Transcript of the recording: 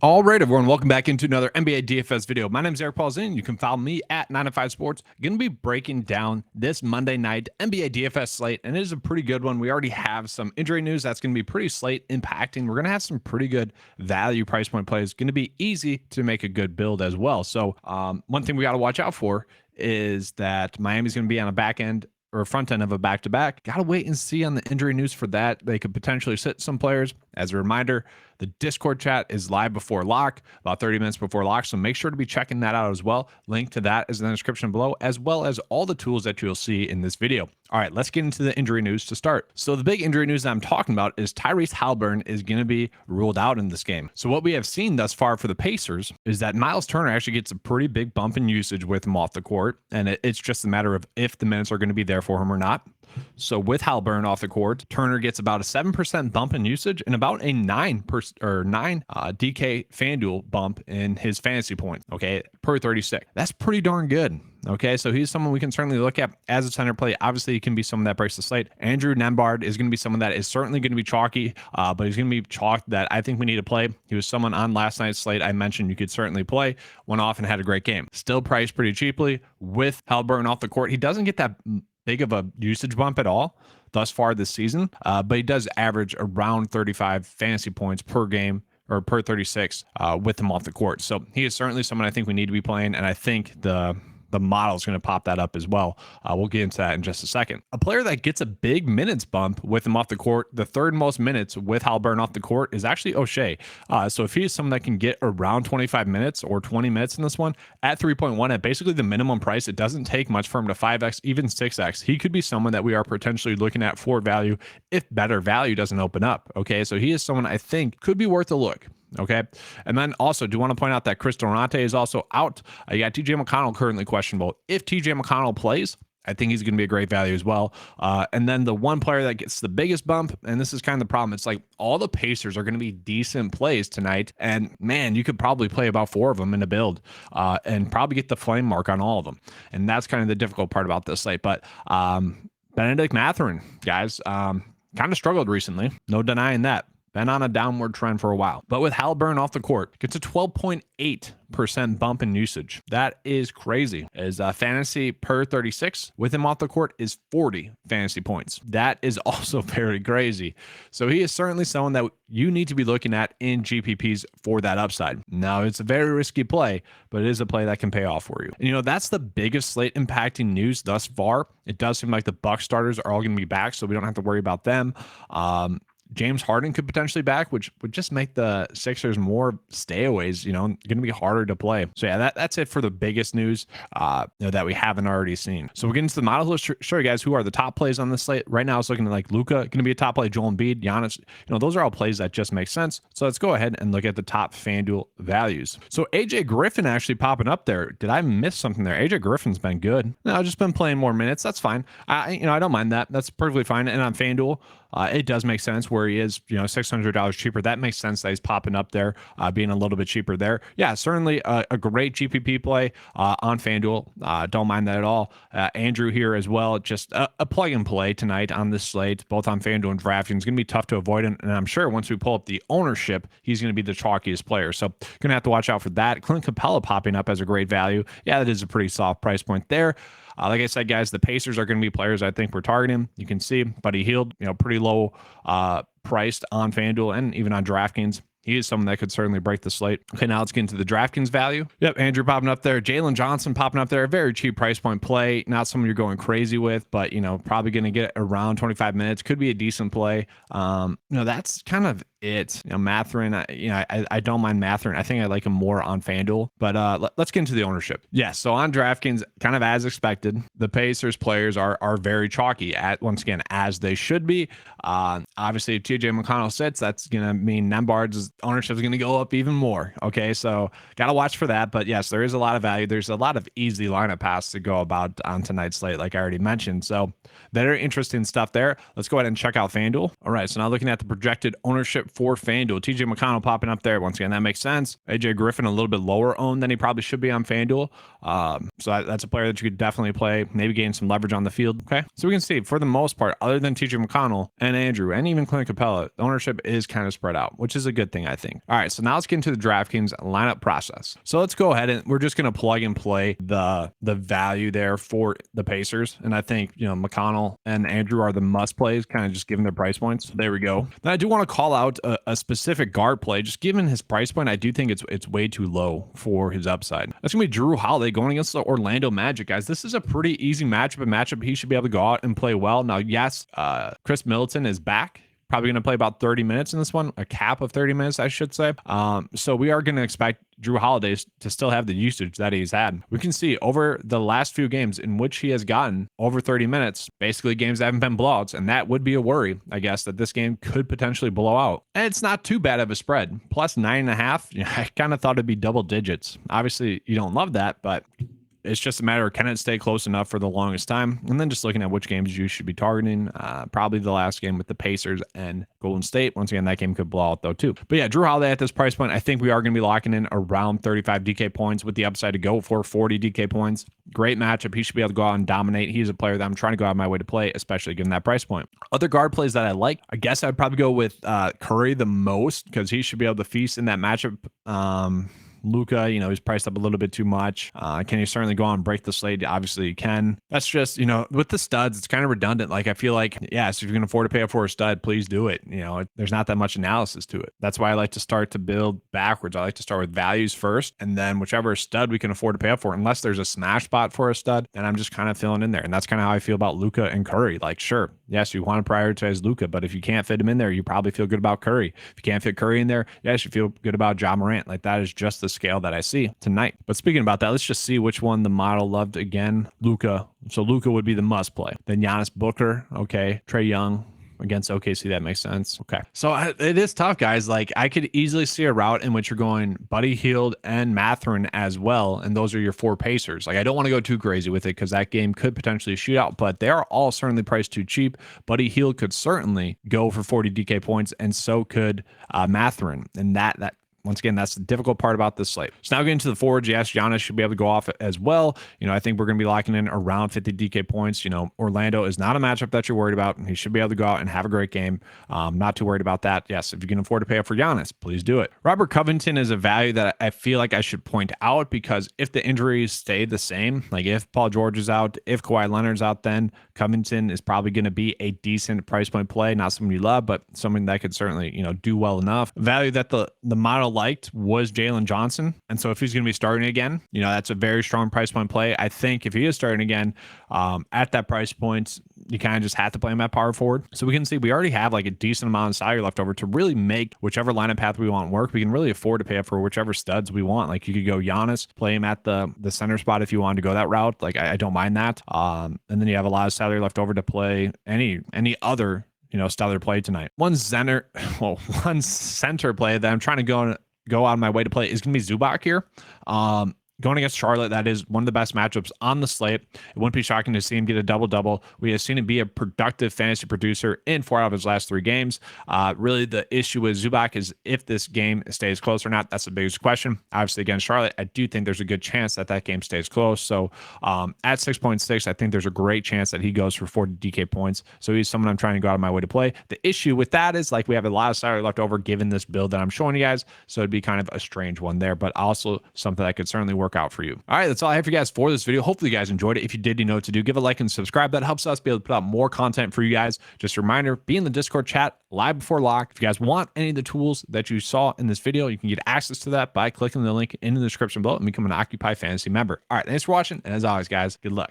All right, everyone, welcome back into another NBA DFS video. My name is Eric Polzin. You can follow me at 905 Sports. Going to be breaking down this Monday night NBA DFS slate, and it is a pretty good one. We already have some injury news that's going to be pretty slate impacting. We're going to have some pretty good value price point plays. Going to be easy to make a good build as well. So one thing we got to watch out for is that Miami's going to be on a back end or front end of a back-to-back. Got to wait and see on the injury news for that. They could potentially sit some players. As a reminder, the Discord chat is live before lock, about 30 minutes before lock, so make sure to be checking that out as well. Link to that is in the description below, as well as all the tools that you'll see in this video. All right, let's get into the injury news to start. So the big injury news that I'm talking about is Tyrese Haliburton is going to be ruled out in this game. So what we have seen thus far for the Pacers is that Miles Turner actually gets a pretty big bump in usage with him off the court, and it's just a matter of if the minutes are going to be there for him or not. So with Haliburton off the court, Turner gets about a 7% bump in usage and about a 9 DK FanDuel bump in his fantasy points, okay, per 36. That's pretty darn good. Okay, so he's someone we can certainly look at as a center play. Obviously, he can be someone that breaks the slate. Andrew Nembhard is going to be someone that is certainly going to be chalky, but he's going to be chalk that I think we need to play. He was someone on last night's slate I mentioned you could certainly play. Went off and had a great game. Still priced pretty cheaply with Haliburton off the court. He doesn't get that big of a usage bump at all thus far this season, but he does average around 35 fantasy points per game or per 36 with him off the court. So he is certainly someone I think we need to be playing, and I think the model is going to pop that up as well. We'll get into that in just a second. A player that gets a big minutes bump with him off the court, the third most minutes with Haliburton off the court, is actually O'Shea. So if he is someone that can get around 25 minutes or 20 minutes in this one at 3.1 at basically the minimum price, it doesn't take much for him to 5x, even 6x. He could be someone that we are potentially looking at for value if better value doesn't open up. Okay, so he is someone I think could be worth a look. Okay. And then also do want to point out that Chris Durante is also out. You got TJ McConnell currently questionable. If TJ McConnell plays, I think he's going to be a great value as well. And then the one player that gets the biggest bump, and this is kind of the problem, it's like all the Pacers are going to be decent plays tonight. And man, you could probably play about 4 of them in a build and probably get the flame mark on all of them. And that's kind of the difficult part about this slate. But Benedict Mathurin, guys, kind of struggled recently. No denying that. Been on a downward trend for a while. But with Haliburton off the court, gets a 12.8% bump in usage. That is crazy. His fantasy per 36 with him off the court is 40 fantasy points. That is also very crazy. So he is certainly someone that you need to be looking at in GPPs for that upside. Now, it's a very risky play, but it is a play that can pay off for you. And, that's the biggest slate impacting news thus far. It does seem like the Bucks starters are all going to be back, so we don't have to worry about them. James Harden could potentially back, which would just make the Sixers more stayaways, going to be harder to play. So yeah, that's it for the biggest news that we haven't already seen. So we'll get into the models. Let's show you guys who are the top plays on the slate. Right now it's looking like Luka going to be a top play, Joel Embiid, Giannis. Those are all plays that just make sense. So let's go ahead and look at the top FanDuel values. So AJ Griffin actually popping up there. Did I miss something there? AJ Griffin's been good. No, I've just been playing more minutes. That's fine. I don't mind that. That's perfectly fine. And on FanDuel, it does make sense where he is, $600 cheaper. That makes sense that he's popping up there, being a little bit cheaper there. Yeah, certainly a great GPP play on FanDuel. Don't mind that at all. Andrew here as well, just a plug and play tonight on this slate, both on FanDuel and DraftKings. It's going to be tough to avoid him, and I'm sure once we pull up the ownership, he's going to be the chalkiest player. So going to have to watch out for that. Clint Capella popping up as a great value. Yeah, that is a pretty soft price point there. Like I said, guys, the Pacers are going to be players I think we're targeting. You can see Buddy Hield, pretty low priced on FanDuel and even on DraftKings. He is someone that could certainly break the slate. Okay, now let's get into the DraftKings value. Yep, Andrew popping up there. Jalen Johnson popping up there. A very cheap price point play. Not someone you're going crazy with, but, probably going to get around 25 minutes. Could be a decent play. That's kind of it. Mathurin, I don't mind Mathurin. I think I like him more on FanDuel, but let's get into the ownership. Yeah, so on DraftKings, kind of as expected, the Pacers players are very chalky, once again, as they should be. Obviously, if TJ McConnell sits, that's going to mean Nembhard's ownership is going to go up even more. Okay, so got to watch for that. But yes, there is a lot of value. There's a lot of easy lineup paths to go about on tonight's slate, like I already mentioned. So very interesting stuff there. Let's go ahead and check out FanDuel. All right, so now looking at the projected ownership market for FanDuel. TJ McConnell popping up there. Once again, that makes sense. AJ Griffin a little bit lower owned than he probably should be on FanDuel. So that's a player that you could definitely play, maybe gain some leverage on the field. Okay. So we can see for the most part, other than TJ McConnell and Andrew and even Clint Capella, the ownership is kind of spread out, which is a good thing, I think. All right. So now let's get into the DraftKings lineup process. So let's go ahead and we're just going to plug and play the value there for the Pacers. And I think, McConnell and Andrew are the must plays, kind of just given their price points. So there we go. Then I do want to call out a specific guard play. Just given his price point, I do think it's way too low for his upside. That's going to be Drew Holiday going against the Orlando Magic, guys. This is a pretty easy matchup, he should be able to go out and play well. Now, yes, Chris Middleton is back. Probably going to play about 30 minutes in this one, a cap of 30 minutes, I should say. So we are going to expect Drew Holiday to still have the usage that he's had. We can see over the last few games in which he has gotten over 30 minutes, basically games that haven't been blowouts, and that would be a worry, I guess, that this game could potentially blow out. And it's not too bad of a spread. Plus 9.5, I kind of thought it'd be double digits. Obviously, you don't love that, but it's just a matter of can it stay close enough for the longest time? And then just looking at which games you should be targeting. Probably the last game with the Pacers and Golden State. Once again, that game could blow out though too. But yeah, Drew Holiday at this price point, I think we are going to be locking in around 35 DK points with the upside to go for 40 DK points. Great matchup. He should be able to go out and dominate. He's a player that I'm trying to go out of my way to play, especially given that price point. Other guard plays that I like, I guess I'd probably go with Curry the most because he should be able to feast in that matchup. Luka, he's priced up a little bit too much. Can he certainly go on and break the slate? Obviously he can. That's just, with the studs, it's kind of redundant. Like I feel like, yes, if you can afford to pay up for a stud, please do it. There's not that much analysis to it. That's why I like to start to build backwards. I like to start with values first, and then whichever stud we can afford to pay up for, unless there's a smash spot for a stud, and I'm just kind of filling in there. And that's kind of how I feel about Luka and Curry. Like, sure, yes, you want to prioritize Luka, but if you can't fit him in there, you probably feel good about Curry. If you can't fit Curry in there, yes, you feel good about Ja Morant. Like that is just the scale that I see tonight. But speaking about that, let's just see which one the model loved again. Luka. So Luka would be the must play. Then Giannis, Booker. Okay. Trae Young against OKC. That makes sense. Okay. So it is tough, guys. Like I could easily see a route in which you're going Buddy Hield and Mathurin as well. And those are your four Pacers. Like I don't want to go too crazy with it because that game could potentially shoot out, but they are all certainly priced too cheap. Buddy Hield could certainly go for 40 DK points, and so could Mathurin. And that once again, that's the difficult part about this slate. So now getting to the forwards, yes, Giannis should be able to go off as well. I think we're going to be locking in around 50 DK points. Orlando is not a matchup that you're worried about. He should be able to go out and have a great game. Not too worried about that. Yes, if you can afford to pay up for Giannis, please do it. Robert Covington is a value that I feel like I should point out because if the injuries stay the same, like if Paul George is out, if Kawhi Leonard's out, then Covington is probably going to be a decent price point play. Not someone you love, but something that could certainly, do well enough. Value that the model liked was Jalen Johnson. And so if he's going to be starting again, that's a very strong price point play. I think if he is starting again at that price point, you kind of just have to play him at power forward. So we can see we already have like a decent amount of salary left over to really make whichever lineup path we want work. We can really afford to pay up for whichever studs we want. Like you could go Giannis, play him at the center spot if you wanted to go that route. Like I don't mind that. And then you have a lot of salary left over to play any other stellar play tonight. One center play that I'm trying to go out of my way to play is going to be Zubac here. Going against Charlotte, that is one of the best matchups on the slate. It wouldn't be shocking to see him get a double-double. We have seen him be a productive fantasy producer in 4 out of his last 3 games. Really, the issue with Zubac is if this game stays close or not. That's the biggest question. Obviously, against Charlotte, I do think there's a good chance that game stays close. So at 6.6, I think there's a great chance that he goes for 40 DK points. So he's someone I'm trying to go out of my way to play. The issue with that is we have a lot of salary left over given this build that I'm showing you guys. So it'd be kind of a strange one there, but also something that could certainly work out for you. All right, that's all I have for you guys for this video. Hopefully you guys enjoyed it. If you did, you know what to do. Give a like and subscribe. That helps us be able to put out more content for you guys. Just a reminder, be in the Discord chat live before lock. If you guys want any of the tools that you saw in this video, you can get access to that by clicking the link in the description below and become an Occupy Fantasy member. All right, thanks for watching. And as always, guys, good luck.